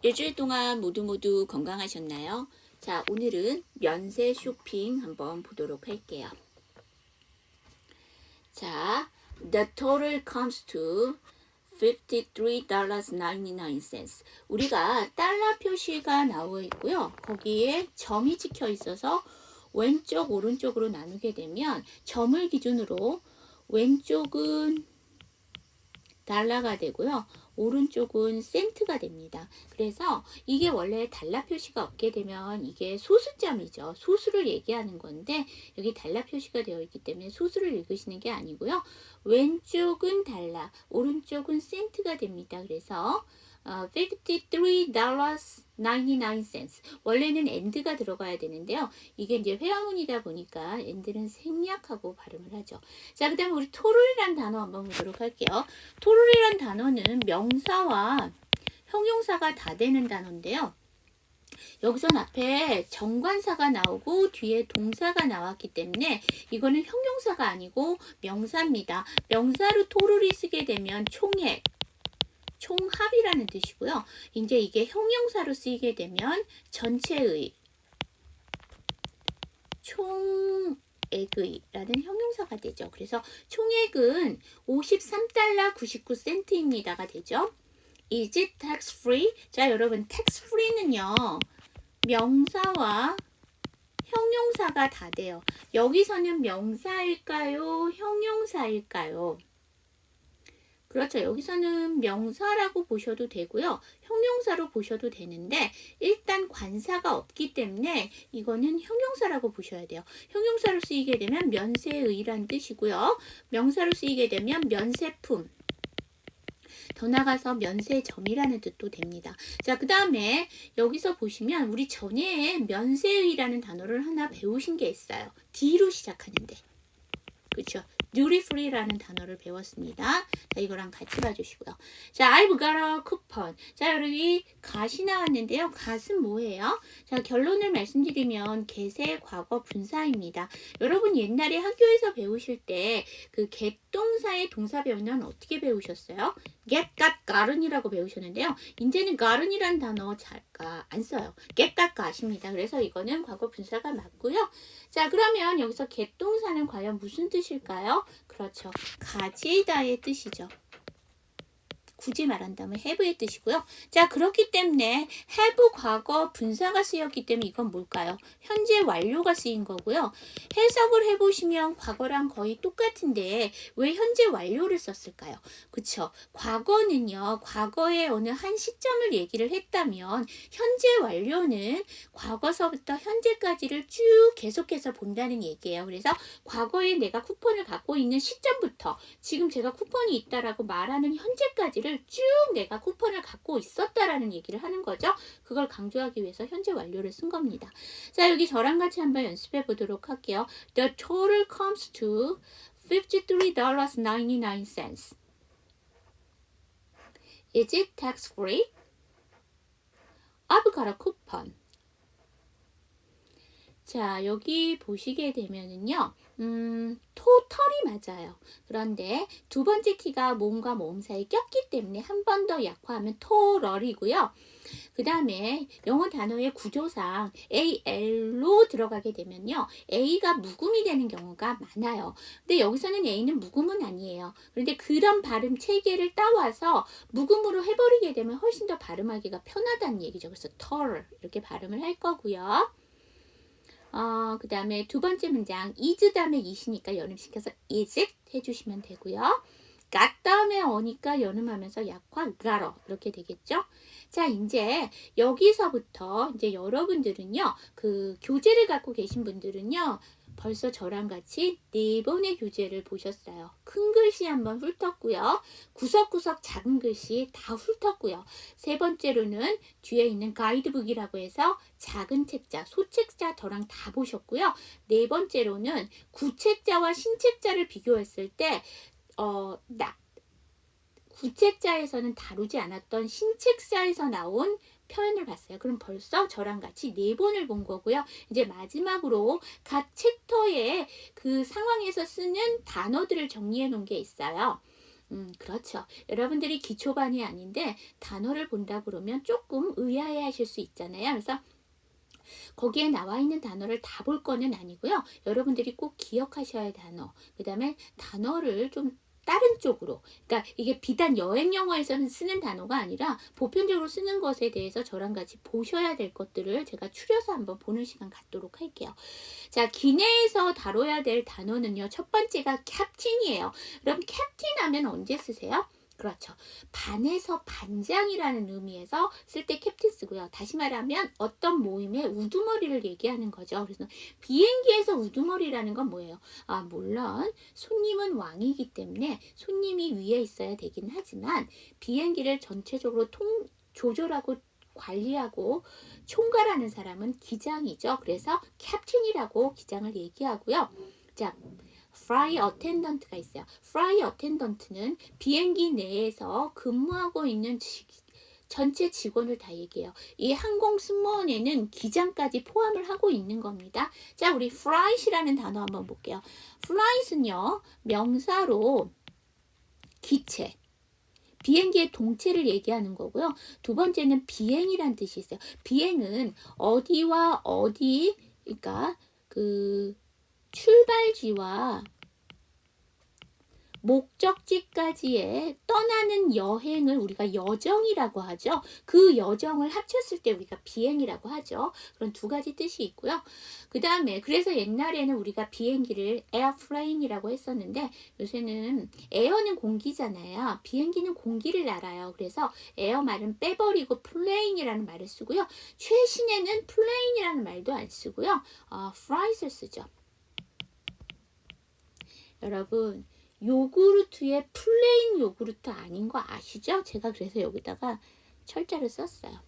일주일 동안 모두 건강하셨나요? 자, 오늘은 면세 쇼핑 한번 보도록 할게요. 자, the total comes to $53.99. 우리가 달러 표시가 나와 있고요. 거기에 점이 찍혀 있어서 왼쪽 오른쪽으로 나누게 되면 점을 기준으로 왼쪽은 달러가 되고요. 오른쪽은 센트가 됩니다. 그래서 이게 원래 달러 표시가 없게 되면 이게 소수점이죠. 소수를 얘기하는 건데 여기 달러 표시가 되어 있기 때문에 소수를 읽으시는 게 아니고요. 왼쪽은 달러, 오른쪽은 센트가 됩니다. 그래서 $53.99. 원래는 and가 들어가야 되는데요. 이게 이제 회화문이다 보니까 and는 생략하고 발음을 하죠. 자, 그 다음에 우리 토를이란 단어 한번 보도록 할게요. 토를이란 단어는 명사와 형용사가 다 되는 단어인데요. 여기선 앞에 정관사가 나오고 뒤에 동사가 나왔기 때문에 이거는 형용사가 아니고 명사입니다. 명사로 토를이 쓰게 되면 총액, 총합이라는 뜻이고요. 이제 이게 형용사로 쓰이게 되면 전체의, 총액의 라는 형용사가 되죠. 그래서 총액은 $53.99입니다가 되죠. Is it tax free? 자, 여러분, tax free는요, 명사와 형용사가 다 돼요. 여기서는 명사일까요? 형용사일까요? 그렇죠. 여기서는 명사라고 보셔도 되고요. 형용사로 보셔도 되는데 일단 관사가 없기 때문에 이거는 형용사라고 보셔야 돼요. 형용사로 쓰이게 되면 면세의란 뜻이고요. 명사로 쓰이게 되면 면세품. 더 나가서 면세점이라는 뜻도 됩니다. 자, 그 다음에 여기서 보시면 우리 전에 면세의라는 단어를 하나 배우신 게 있어요. D로 시작하는데. 그렇죠. duty free라는 단어를 배웠습니다. 자, 이거랑 같이 봐주시고요. 자, I've got a coupon. 자, 여러분이 gat이 나왔는데요. gat은 뭐예요? 자, 결론을 말씀드리면 get의 과거 분사입니다. 여러분 옛날에 학교에서 배우실 때 그 get 동사의 동사 배우면 어떻게 배우셨어요? get, got, got이라고 배우셨는데요. 이제는 got이라는 단어 잘 안 써요. get, got, got입니다. 그래서 이거는 과거 분사가 맞고요. 자, 그러면 여기서 get 동사는 과연 무슨 뜻일까요? 그렇죠. 가지다의 뜻이죠. 굳이 말한다면 have의 뜻이고요. 자, 그렇기 때문에 have 과거 분사가 쓰였기 때문에 이건 뭘까요? 현재 완료가 쓰인 거고요. 해석을 해보시면 과거랑 거의 똑같은데 왜 현재 완료를 썼을까요? 그쵸? 과거는요. 과거의 어느 한 시점을 얘기를 했다면 현재 완료는 과거서부터 현재까지를 쭉 계속해서 본다는 얘기예요. 그래서 과거에 내가 쿠폰을 갖고 있는 시점부터 지금 제가 쿠폰이 있다라고 말하는 현재까지를 쭉 내가 쿠폰을 갖고 있었다라는 얘기를 하는 거죠. 그걸 강조하기 위해서 현재 완료를 쓴 겁니다. 자, 여기 저랑 같이 한번 연습해 보도록 할게요. The total comes to $53.99. Is it tax free? I've got a coupon. 자, 여기 보시게 되면은요, 토털이 맞아요. 그런데 두 번째 t가 모음과 모음 사이에 꼈기 때문에 한 번 더 약화하면 토럴이고요. 그 다음에 영어 단어의 구조상 AL로 들어가게 되면요. A가 묵음이 되는 경우가 많아요. 근데 여기서는 A는 묵음은 아니에요. 그런데 그런 발음 체계를 따와서 묵음으로 해버리게 되면 훨씬 더 발음하기가 편하다는 얘기죠. 그래서 털 이렇게 발음을 할 거고요. 그 다음에 두 번째 문장 is 다음에 it이니까 연음시켜서 is it 해주시면 되고요. got 다음에 어니까 연음하면서 약화 gotta 이렇게 되겠죠. 자, 이제 여기서부터 이제 여러분들은요, 그 교재를 갖고 계신 분들은요, 벌써 저랑 같이 4번의 교재를 보셨어요. 큰 글씨 한번 훑었고요. 구석구석 작은 글씨 다 훑었고요. 세 번째로는 뒤에 있는 가이드북이라고 해서 작은 책자, 소책자 저랑 다 보셨고요. 네 번째로는 구책자와 신책자를 비교했을 때 구책자에서는 다루지 않았던 신책자에서 나온 표현을 봤어요. 그럼 벌써 저랑 같이 4번을 본 거고요. 이제 마지막으로 각 챕터의 그 상황에서 쓰는 단어들을 정리해 놓은 게 있어요. 그렇죠. 여러분들이 기초반이 아닌데 단어를 본다 그러면 조금 의아해 하실 수 있잖아요. 그래서 거기에 나와 있는 단어를 다 볼 거는 아니고요. 여러분들이 꼭 기억하셔야 할 단어, 그 다음에 단어를 좀 다른 쪽으로, 그러니까 이게 비단 여행 영어에서는 쓰는 단어가 아니라 보편적으로 쓰는 것에 대해서 저랑 같이 보셔야 될 것들을 제가 추려서 한번 보는 시간 갖도록 할게요. 자, 기내에서 다뤄야 될 단어는요. 첫 번째가 캡틴이에요. 그럼 캡틴 하면 언제 쓰세요? 그렇죠. 반에서 반장이라는 의미에서 쓸 때 캡틴 쓰고요. 다시 말하면 어떤 모임의 우두머리를 얘기하는 거죠. 그래서 비행기에서 우두머리라는 건 뭐예요? 물론 손님은 왕이기 때문에 손님이 위에 있어야 되긴 하지만 비행기를 전체적으로 조절하고 관리하고 총괄하는 사람은 기장이죠. 그래서 캡틴이라고 기장을 얘기하고요. 자, flight attendant가 있어요. flight attendant는 비행기 내에서 근무하고 있는 전체 직원을 다 얘기해요. 이 항공 승무원에는 기장까지 포함을 하고 있는 겁니다. 자, 우리 flight이라는 단어 한번 볼게요. flight은요, 명사로 기체, 비행기의 동체를 얘기하는 거고요. 두 번째는 비행이란 뜻이 있어요. 비행은 어디와 어디, 그러니까 그 출발지와 목적지까지의 떠나는 여행을 우리가 여정이라고 하죠. 그 여정을 합쳤을 때 우리가 비행이라고 하죠. 그런 두 가지 뜻이 있고요. 그 다음에 그래서 옛날에는 우리가 비행기를 에어플레인이라고 했었는데 요새는 에어는 공기잖아요. 비행기는 공기를 날아요. 그래서 에어 말은 빼버리고 플레인이라는 말을 쓰고요. 최신에는 플레인이라는 말도 안 쓰고요. flight을 쓰죠. 여러분, 요구르트의 플레인 요구르트 아닌 거 아시죠? 제가 그래서 여기다가 철자를 썼어요.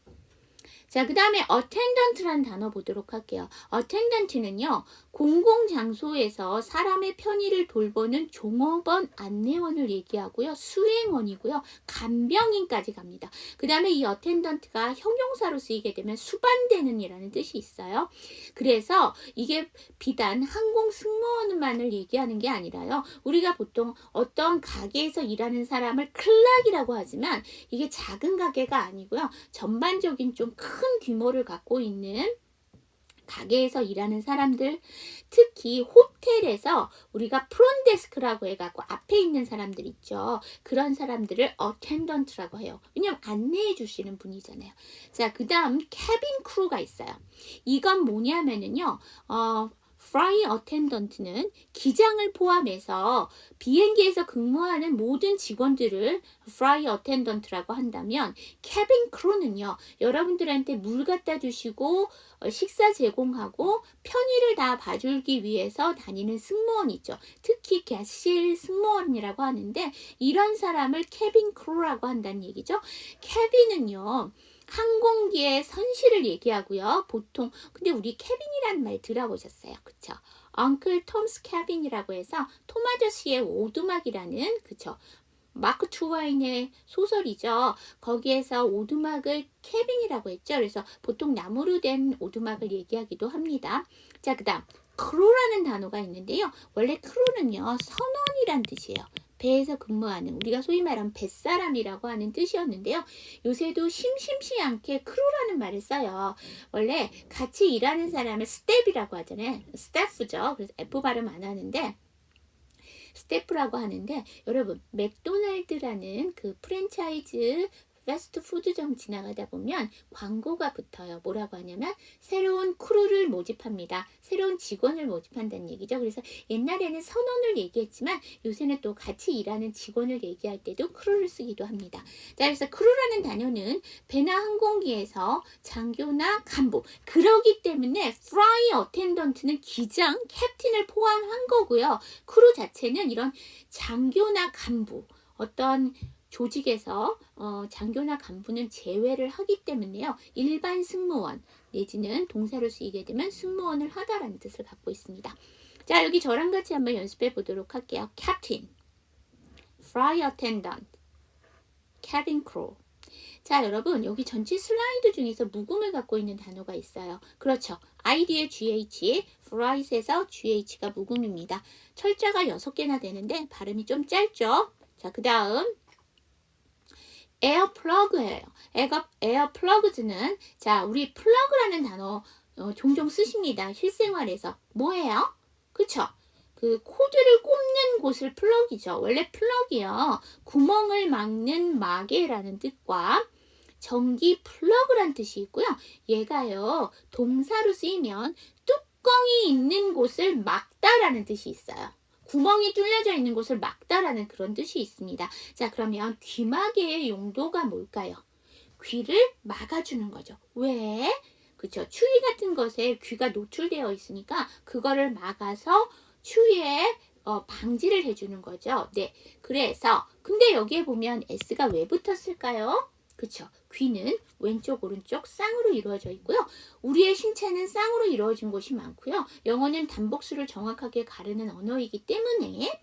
자, 그 다음에 attendant라는 단어 보도록 할게요. attendant는요, 공공장소에서 사람의 편의를 돌보는 종업원, 안내원을 얘기하고요. 수행원이고요. 간병인까지 갑니다. 그 다음에 이 attendant가 형용사로 쓰이게 되면 수반되는 이라는 뜻이 있어요. 그래서 이게 비단 항공 승무원만을 얘기하는 게 아니라요. 우리가 보통 어떤 가게에서 일하는 사람을 클락이라고 하지만 이게 작은 가게가 아니고요. 전반적인 좀 큰 규모를 갖고 있는 가게에서 일하는 사람들, 특히 호텔에서 우리가 프론데스크라고 해갖고 앞에 있는 사람들 있죠. 그런 사람들을 attendant라고 해요. 왜냐면 안내해 주시는 분이잖아요. 자, 그 다음 캐빈 크루가 있어요. 이건 뭐냐면은요, flight attendant는 기장을 포함해서 비행기에서 근무하는 모든 직원들을 flight attendant라고 한다면 cabin crew는요, 여러분들한테 물 갖다 주시고 식사 제공하고 편의를 다 봐주기 위해서 다니는 승무원 있죠. 특히 객실 승무원이라고 하는데 이런 사람을 cabin crew라고 한다는 얘기죠. cabin은요, 항공기의 선실을 얘기하고요. 보통 근데 우리 캐빈이라는 말 들어보셨어요. 그쵸? Uncle Tom's Cabin이라고 해서 톰 아저씨의 오두막이라는, 그쵸? 마크 투와인의 소설이죠. 거기에서 오두막을 캐빈이라고 했죠. 그래서 보통 나무로 된 오두막을 얘기하기도 합니다. 자, 그 다음 크루라는 단어가 있는데요. 원래 크루는요, 선원이란 뜻이에요. 배에서 근무하는, 우리가 소위 말하는 뱃사람이라고 하는 뜻이었는데요. 요새도 심심치 않게 크루라는 말을 써요. 원래 같이 일하는 사람을 스텝이라고 하잖아요. 스태프죠. 그래서 F 발음 안 하는데 스태프라고 하는데, 여러분 맥도날드라는 그 프랜차이즈 패스트푸드점 지나가다 보면 광고가 붙어요. 뭐라고 하냐면 새로운 크루를 모집합니다. 새로운 직원을 모집한다는 얘기죠. 그래서 옛날에는 선원을 얘기했지만 요새는 또 같이 일하는 직원을 얘기할 때도 크루를 쓰기도 합니다. 자, 그래서 크루라는 단어는 배나 항공기에서 장교나 간부, 그러기 때문에 flight attendant는 기장, 캡틴을 포함한 거고요. 크루 자체는 이런 장교나 간부, 어떤 조직에서 장교나 간부는 제외를 하기 때문에요. 일반 승무원 내지는 동사로 쓰이게 되면 승무원을 하다라는 뜻을 갖고 있습니다. 자, 여기 저랑 같이 한번 연습해 보도록 할게요. Captain, Flight Attendant, Cabin Crew. 자, 여러분 여기 전체 슬라이드 중에서 묵음을 갖고 있는 단어가 있어요. 그렇죠. ID의 GH, Flight에서 GH가 묵음입니다. 철자가 6개나 되는데 발음이 좀 짧죠. 자, 그 다음 에어플러그예요. 에어플러그즈는 자, 우리 플러그라는 단어 종종 쓰십니다. 실생활에서. 뭐예요? 그쵸? 그 코드를 꼽는 곳을 플러기죠. 원래 플러기요. 구멍을 막는 마개라는 뜻과 전기 플러그란 뜻이 있고요. 얘가요. 동사로 쓰이면 뚜껑이 있는 곳을 막다라는 뜻이 있어요. 구멍이 뚫려져 있는 곳을 막다라는 그런 뜻이 있습니다. 자, 그러면 귀마개의 용도가 뭘까요? 귀를 막아주는 거죠. 왜? 그쵸? 추위 같은 것에 귀가 노출되어 있으니까 그거를 막아서 추위에 방지를 해주는 거죠. 네. 그래서 근데 여기에 보면 S가 왜 붙었을까요? 그쵸? 귀는 왼쪽 오른쪽 쌍으로 이루어져 있고요. 우리의 신체는 쌍으로 이루어진 곳이 많고요. 영어는 단복수를 정확하게 가르는 언어이기 때문에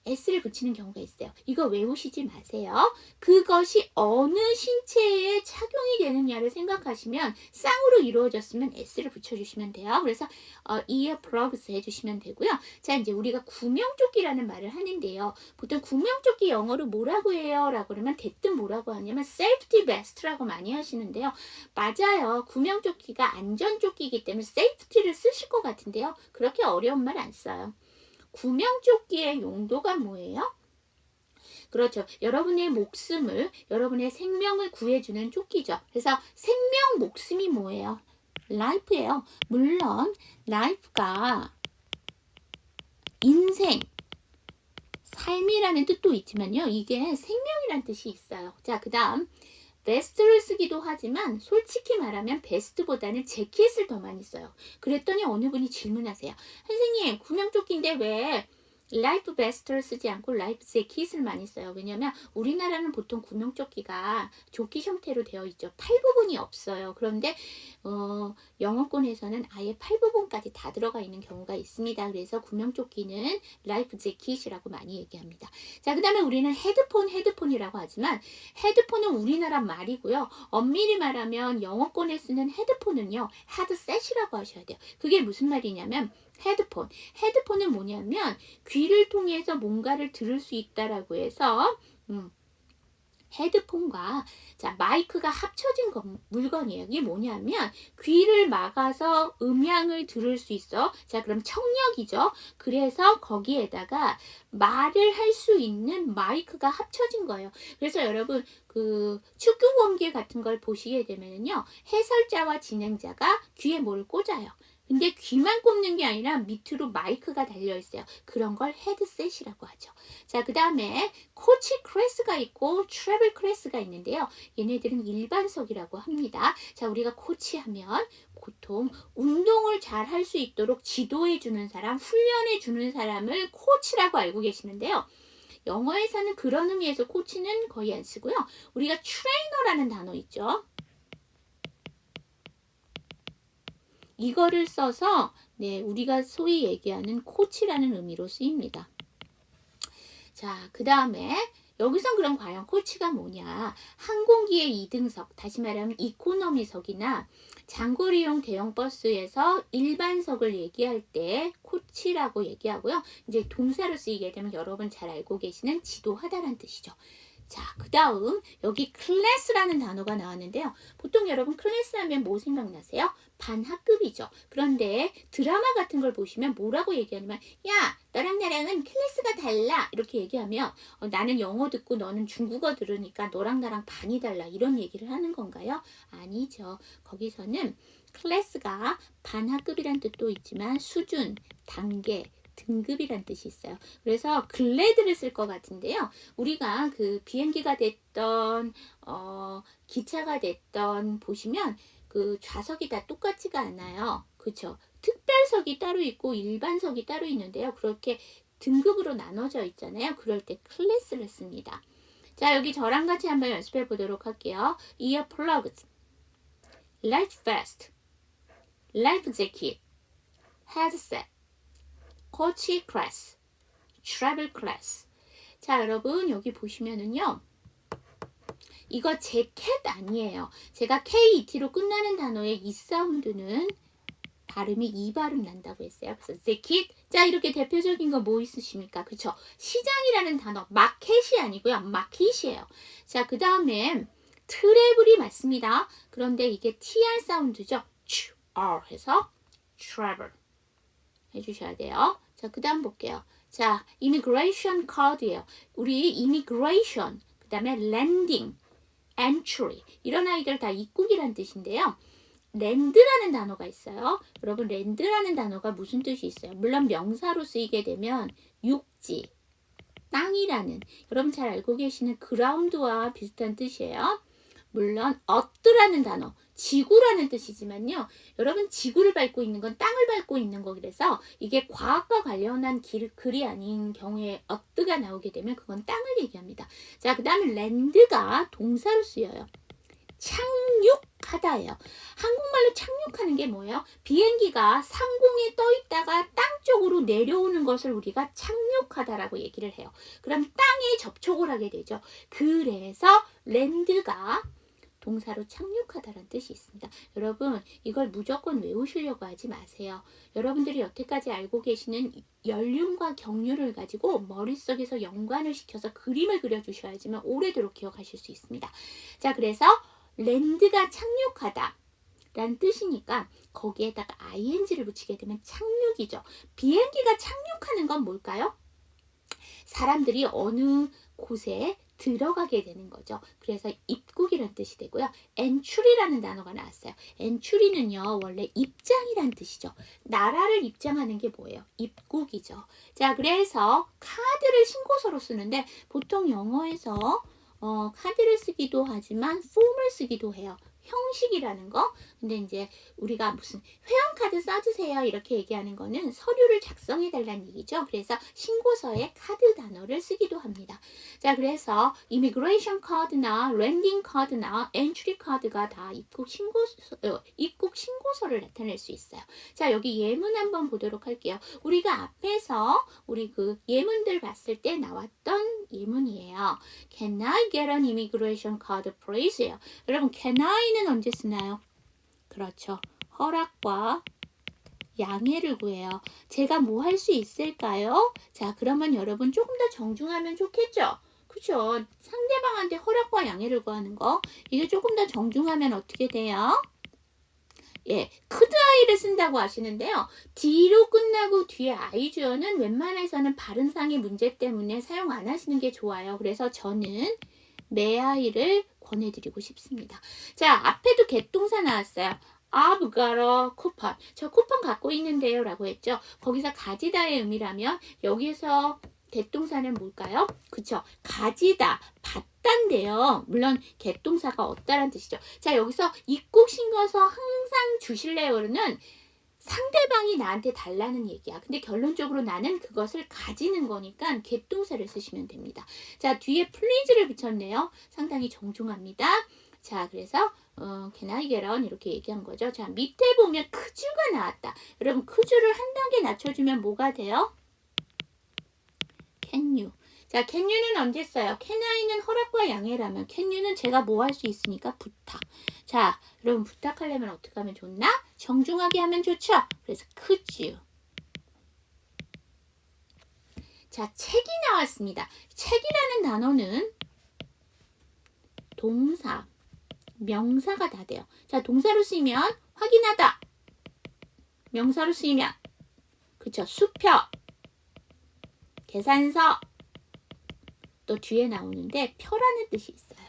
S를 붙이는 경우가 있어요. 이거 외우시지 마세요. 그것이 어느 신체에 착용이 되느냐를 생각하시면 쌍으로 이루어졌으면 S를 붙여주시면 돼요. 그래서 earplugs 해주시면 되고요. 자, 이제 우리가 구명조끼라는 말을 하는데요. 보통 구명조끼 영어로 뭐라고 해요? 라고 그러면 대뜸 뭐라고 하냐면 safety vest라고 많이 하시는데요. 맞아요. 구명조끼가 안전조끼이기 때문에 safety를 쓰실 것 같은데요. 그렇게 어려운 말 안 써요. 구명조끼의 용도가 뭐예요? 그렇죠. 여러분의 목숨을, 여러분의 생명을 구해주는 조끼죠. 그래서 생명, 목숨이 뭐예요? life예요. 물론 life가 인생, 삶이라는 뜻도 있지만요. 이게 생명이라는 뜻이 있어요. 자, 그 다음 베스트를 쓰기도 하지만 솔직히 말하면 베스트보다는 재킷을 더 많이 써요. 그랬더니 어느 분이 질문하세요. 선생님, 구명조끼인데 왜 라이프 베스트를 쓰지 않고 라이프 재킷을 많이 써요? 왜냐면 우리나라는 보통 구명조끼가 조끼 형태로 되어 있죠. 팔 부분이 없어요. 그런데 영어권에서는 아예 팔 부분까지 다 들어가 있는 경우가 있습니다. 그래서 구명조끼는 라이프 재킷이라고 많이 얘기합니다. 자, 그 다음에 우리는 헤드폰이라고 하지만 헤드폰은 우리나라 말이고요. 엄밀히 말하면 영어권에 쓰는 헤드폰은요. 헤드셋이라고 하셔야 돼요. 그게 무슨 말이냐면 헤드폰은 뭐냐면 귀를 통해서 뭔가를 들을 수 있다라고 해서 헤드폰과 자 마이크가 합쳐진 물건이에요. 이게 뭐냐면 귀를 막아서 음향을 들을 수 있어. 자, 그럼 청력이죠. 그래서 거기에다가 말을 할 수 있는 마이크가 합쳐진 거예요. 그래서 여러분 그 축구 경기 같은 걸 보시게 되면요, 해설자와 진행자가 귀에 뭘 꽂아요. 근데 귀만 꼽는 게 아니라 밑으로 마이크가 달려있어요. 그런 걸 헤드셋이라고 하죠. 자, 그 다음에 코치 클래스가 있고 트래블 클래스가 있는데요. 얘네들은 일반석이라고 합니다. 자, 우리가 코치하면 보통 운동을 잘 할 수 있도록 지도해주는 사람, 훈련해주는 사람을 코치라고 알고 계시는데요. 영어에서는 그런 의미에서 코치는 거의 안 쓰고요. 우리가 트레이너라는 단어 있죠. 이거를 써서 우리가 소위 얘기하는 코치라는 의미로 쓰입니다. 자, 그 다음에 여기선 그럼 과연 코치가 뭐냐? 항공기의 2등석, 다시 말하면 이코노미석이나 장거리용 대형 버스에서 일반석을 얘기할 때 코치라고 얘기하고요. 이제 동사로 쓰이게 되면 여러분 잘 알고 계시는 지도하다라는 뜻이죠. 자, 그 다음 여기 클래스라는 단어가 나왔는데요. 보통 여러분 클래스 하면 뭐 생각나세요? 반학급이죠. 그런데 드라마 같은 걸 보시면 뭐라고 얘기하냐면 야, 너랑 나랑은 클래스가 달라 이렇게 얘기하면 나는 영어 듣고 너는 중국어 들으니까 너랑 나랑 반이 달라 이런 얘기를 하는 건가요? 아니죠. 거기서는 클래스가 반학급이란 뜻도 있지만 수준, 단계, 등급이란 뜻이 있어요. 그래서 글래드를 쓸 것 같은데요. 우리가 그 비행기가 됐던 기차가 됐던 보시면 그 좌석이 다 똑같지가 않아요. 그렇죠? 특별석이 따로 있고 일반석이 따로 있는데요. 그렇게 등급으로 나눠져 있잖아요. 그럴 때 클래스를 씁니다. 자, 여기 저랑 같이 한번 연습해 보도록 할게요. earplugs, life vest, life jacket, headset, 코치 클래스, 트래블 클래스. 자, 여러분 여기 보시면은요. 이거 재킷 아니에요. 제가 KET로 끝나는 단어의 이 사운드는 발음이 이 발음 난다고 했어요. 그래서 ticket. 자, 이렇게 대표적인 거 뭐 있으십니까? 그쵸? 시장이라는 단어, 마켓이 아니고요. 마켓이에요. 자, 그 다음에 트래블이 맞습니다. 그런데 이게 TR 사운드죠. R 해서 travel 해주셔야 돼요. 자, 그 다음 볼게요. 자, immigration card예요. 우리 immigration, 그 다음에 landing, entry 이런 아이들 다 입국이란 뜻인데요. 랜드라는 단어가 있어요. 여러분 랜드라는 단어가 무슨 뜻이 있어요? 물론 명사로 쓰이게 되면 육지, 땅이라는 여러분 잘 알고 계시는 그라운드와 비슷한 뜻이에요. 물론 earth라는 단어, 지구라는 뜻이지만요. 여러분 지구를 밟고 있는 건 땅을 밟고 있는 거라서 이게 과학과 관련한 글이 아닌 경우에 earth가 나오게 되면 그건 땅을 얘기합니다. 자, 그 다음에 land가 동사로 쓰여요. 착륙하다예요. 한국말로 착륙하는 게 뭐예요? 비행기가 상공에 떠 있다가 땅 쪽으로 내려오는 것을 우리가 착륙하다라고 얘기를 해요. 그럼 땅에 접촉을 하게 되죠. 그래서 랜드가 동사로 착륙하다라는 뜻이 있습니다. 여러분 이걸 무조건 외우시려고 하지 마세요. 여러분들이 여태까지 알고 계시는 연륜과 경륜을 가지고 머릿속에서 연관을 시켜서 그림을 그려주셔야지만 오래도록 기억하실 수 있습니다. 자, 그래서 랜드가 착륙하다 라는 뜻이니까 거기에다가 ing를 붙이게 되면 착륙이죠. 비행기가 착륙하는 건 뭘까요? 사람들이 어느 곳에 들어가게 되는 거죠. 그래서 입국이라는 뜻이 되고요. entry라는 단어가 나왔어요. entry는요, 원래 입장이라는 뜻이죠. 나라를 입장하는 게 뭐예요? 입국이죠. 자, 그래서 카드를 신고서로 쓰는데 보통 영어에서 카드를 쓰기도 하지만 폼을 쓰기도 해요. 형식이라는 거. 근데 이제 우리가 무슨 회원카드 써주세요 이렇게 얘기하는 거는 서류를 작성해 달라는 얘기죠. 그래서 신고서에 카드 단어를 쓰기도 합니다. 자, 그래서 이미그레이션 카드나 랜딩 카드나 엔트리 카드가 다 입국 신고서를 나타낼 수 있어요. 자, 여기 예문 한번 보도록 할게요. 우리가 앞에서 우리 그 예문들 봤을 때 나왔던 예문이에요. Can I get an immigration card please예요. 여러분 can I는 언제 쓰나요? 그렇죠. 허락과 양해를 구해요. 제가 뭐 할 수 있을까요? 자, 그러면 여러분 조금 더 정중하면 좋겠죠? 그죠? 상대방한테 허락과 양해를 구하는 거. 이게 조금 더 정중하면 어떻게 돼요? 예, could I를 쓴다고 하시는데요. D로 끝나고 뒤에 I 주어는 웬만해서는 발음상의 문제 때문에 사용 안 하시는 게 좋아요. 그래서 저는 may I를 권해드리고 싶습니다. 자, 앞에도 get 동사 나왔어요. I've got a coupon. 저 쿠폰 갖고 있는데요 라고 했죠. 거기서 가지다의 의미라면 여기서 get 동사는 뭘까요? 그쵸? 가지다, 받단데요. 물론 get 동사가 없다란 뜻이죠. 자, 여기서 입국 신고서 항상 주실래요는 상대방이 나한테 달라는 얘기야. 근데 결론적으로 나는 그것을 가지는 거니까 get 동사를 쓰시면 됩니다. 자, 뒤에 please를 붙였네요. 상당히 정중합니다. 자, 그래서 can I get on 이렇게 얘기한 거죠. 자, 밑에 보면 could가 나왔다. 여러분 could를 한 단계 낮춰주면 뭐가 돼요? can you. 자, can you는 언제 써요? can I는 허락과 양해라면 can you는 제가 뭐 할 수 있으니까 부탁. 자, 여러분 부탁하려면 어떻게 하면 좋나? 정중하게 하면 좋죠? 그래서 could you. 자, 책이 나왔습니다. 책이라는 단어는 동사, 명사가 다 돼요. 자, 동사로 쓰이면 확인하다. 명사로 쓰이면 그쵸? 수표, 계산서 또 뒤에 나오는데 표라는 뜻이 있어요.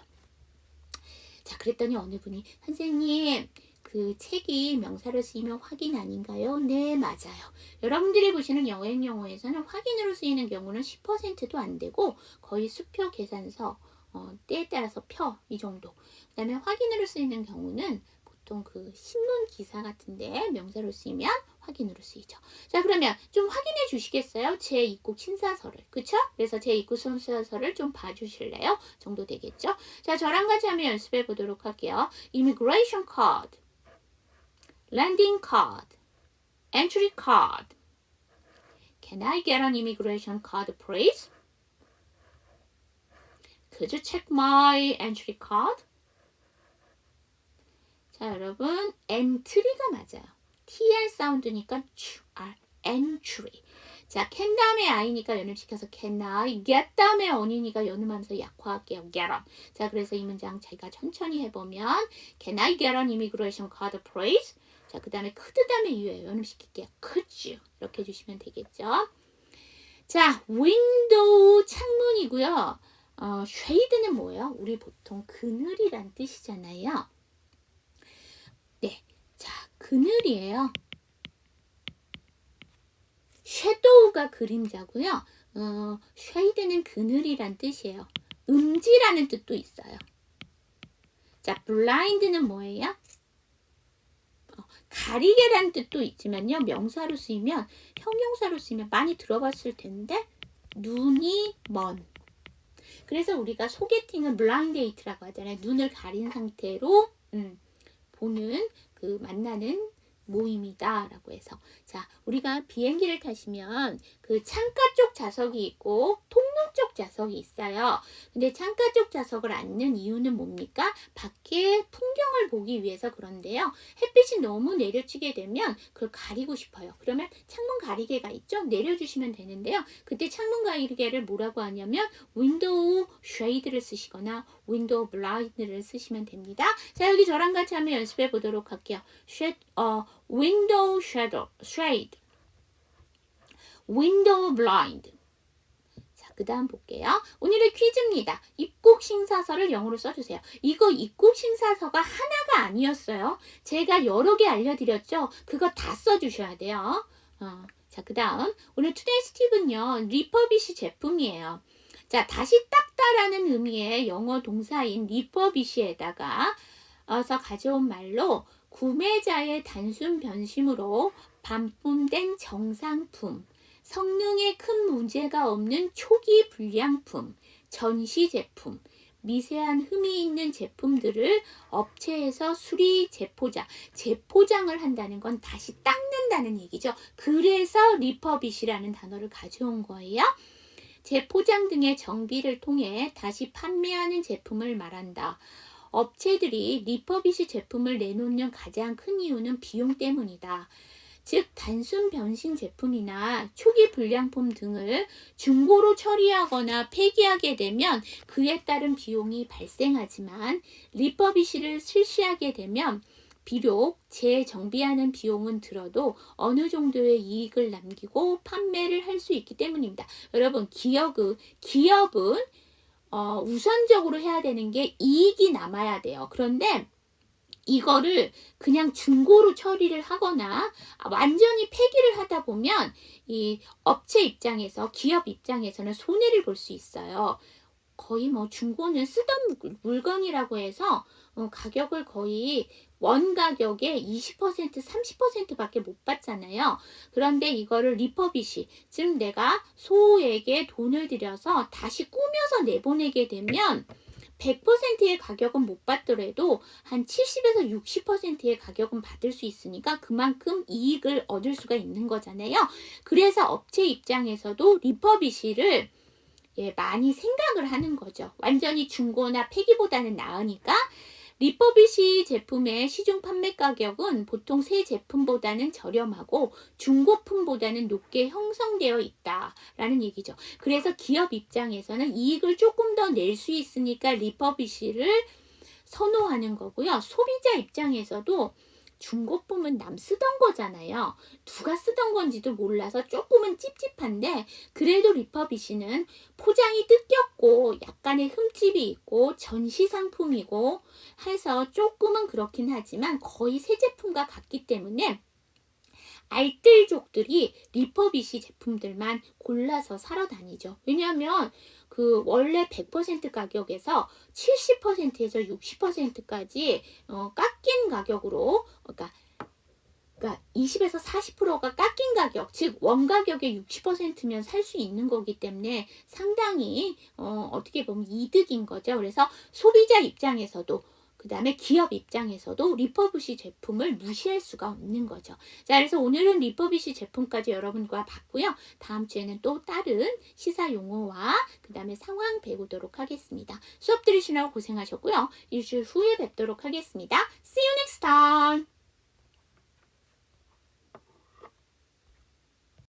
자, 그랬더니 어느 분이 선생님 그 책이 명사로 쓰이면 확인 아닌가요? 네, 맞아요. 여러분들이 보시는 여행 용어에서는 확인으로 쓰이는 경우는 10%도 안 되고 거의 수표, 계산서, 때에 따라서 표 이 정도. 그 다음에 확인으로 쓰이는 경우는 보통 그 신문 기사 같은데 명사로 쓰이면 확인으로 쓰이죠. 자, 그러면 좀 확인해 주시겠어요? 제 입국 신사서를. 그쵸? 그래서 제 입국 신사서를 좀 봐주실래요? 정도 되겠죠? 자, 저랑 같이 한번 연습해 보도록 할게요. Immigration card, landing card, entry card. Can I get an immigration card, please? Could you check my entry card? 자, 여러분, entry가 맞아요. tr 사운드니까 entry. 자, can 다음에 i니까 연음시켜서 can I, get 다음에 on이니까 연음하면서 약화할게요. get on. 자, 그래서 이 문장 제가 천천히 해보면 can I get an immigration card please? 자, 그 다음에 could 다음에 이유예요. 연음시킬게요. could you? 이렇게 해주시면 되겠죠. 자, window 창문이고요. shade는 뭐예요? 우리 보통 그늘이란 뜻이잖아요. 네, 자, 그늘이에요. shadow가 그림자고요. shade는 그늘이란 뜻이에요. 음지라는 뜻도 있어요. 자, blind는 뭐예요? 가리개라는 뜻도 있지만요. 명사로 쓰이면, 형용사로 쓰이면 많이 들어봤을 텐데 눈이 먼. 그래서 우리가 소개팅은 블라인드 데이트라고 하잖아요. 눈을 가린 상태로 보는 그 만나는 모임이다 라고 해서. 자, 우리가 비행기를 타시면 그 창가 쪽 좌석이 있고 통로 쪽 좌석이 있어요. 근데 창가 쪽 좌석을 앉는 이유는 뭡니까? 밖에 풍경을 보기 위해서 그런데요. 햇빛이 너무 내려치게 되면 그걸 가리고 싶어요. 그러면 창문 가리개가 있죠? 내려주시면 되는데요. 그때 창문 가리개를 뭐라고 하냐면 윈도우 쉐이드를 쓰시거나 윈도우 블라인드를 쓰시면 됩니다. 자, 여기 저랑 같이 한번 연습해 보도록 할게요. window shade, window blind. 자, 그 다음 볼게요. 오늘의 퀴즈입니다. 입국 신사서를 영어로 써주세요. 이거 입국 신사서가 하나가 아니었어요. 제가 여러 개 알려드렸죠. 그거 다 써주셔야 돼요. 자, 그 다음 오늘 투데이스 팁은요. 리퍼비시 제품이에요. 자, 다시 닦다라는 의미의 영어 동사인 리퍼비시에다가 어서 가져온 말로 구매자의 단순 변심으로 반품된 정상품, 성능에 큰 문제가 없는 초기 불량품, 전시 제품, 미세한 흠이 있는 제품들을 업체에서 수리 재포장을 한다는 건 다시 닦는다는 얘기죠. 그래서 리퍼빗이라는 단어를 가져온 거예요. 재포장 등의 정비를 통해 다시 판매하는 제품을 말한다. 업체들이 리퍼비시 제품을 내놓는 가장 큰 이유는 비용 때문이다. 즉 단순 변신 제품이나 초기 불량품 등을 중고로 처리하거나 폐기하게 되면 그에 따른 비용이 발생하지만 리퍼비시를 실시하게 되면 비록 재정비하는 비용은 들어도 어느 정도의 이익을 남기고 판매를 할 수 있기 때문입니다. 여러분 기업은 우선적으로 해야 되는 게 이익이 남아야 돼요. 그런데 이거를 그냥 중고로 처리를 하거나 완전히 폐기를 하다 보면 이 업체 입장에서 기업 입장에서는 손해를 볼 수 있어요. 거의 뭐 중고는 쓰던 물건이라고 해서 가격을 거의 원 가격의 20% 30%밖에 못 받잖아요. 그런데 이거를 리퍼비시, 즉 내가 소에게 돈을 들여서 다시 꾸며서 내보내게 되면 100%의 가격은 못 받더라도 한 70에서 60%의 가격은 받을 수 있으니까 그만큼 이익을 얻을 수가 있는 거잖아요. 그래서 업체 입장에서도 리퍼비시를 많이 생각을 하는 거죠. 완전히 중고나 폐기보다는 나으니까. 리퍼비시 제품의 시중 판매 가격은 보통 새 제품보다는 저렴하고 중고품보다는 높게 형성되어 있다라는 얘기죠. 그래서 기업 입장에서는 이익을 조금 더 낼 수 있으니까 리퍼비시를 선호하는 거고요. 소비자 입장에서도 중고품은 남 쓰던 거잖아요. 누가 쓰던 건지도 몰라서 조금은 찝찝한데 그래도 리퍼비시는 포장이 뜯겼고 약간의 흠집이 있고 전시 상품이고 해서 조금은 그렇긴 하지만 거의 새 제품과 같기 때문에 알뜰족들이 리퍼비시 제품들만 골라서 사러 다니죠. 왜냐하면 그 원래 100% 가격에서 70%에서 60%까지 깎인 가격으로 그러니까 20에서 40%가 깎인 가격, 즉 원가격의 60%면 살 수 있는 거기 때문에 상당히 어떻게 보면 이득인 거죠. 그래서 소비자 입장에서도 그 다음에 기업 입장에서도 리퍼비시 제품을 무시할 수가 없는 거죠. 자, 그래서 오늘은 리퍼비시 제품까지 여러분과 봤고요. 다음 주에는 또 다른 시사 용어와 그 다음에 상황 배우도록 하겠습니다. 수업 들으시느라고 고생하셨고요. 일주일 후에 뵙도록 하겠습니다. See you next time!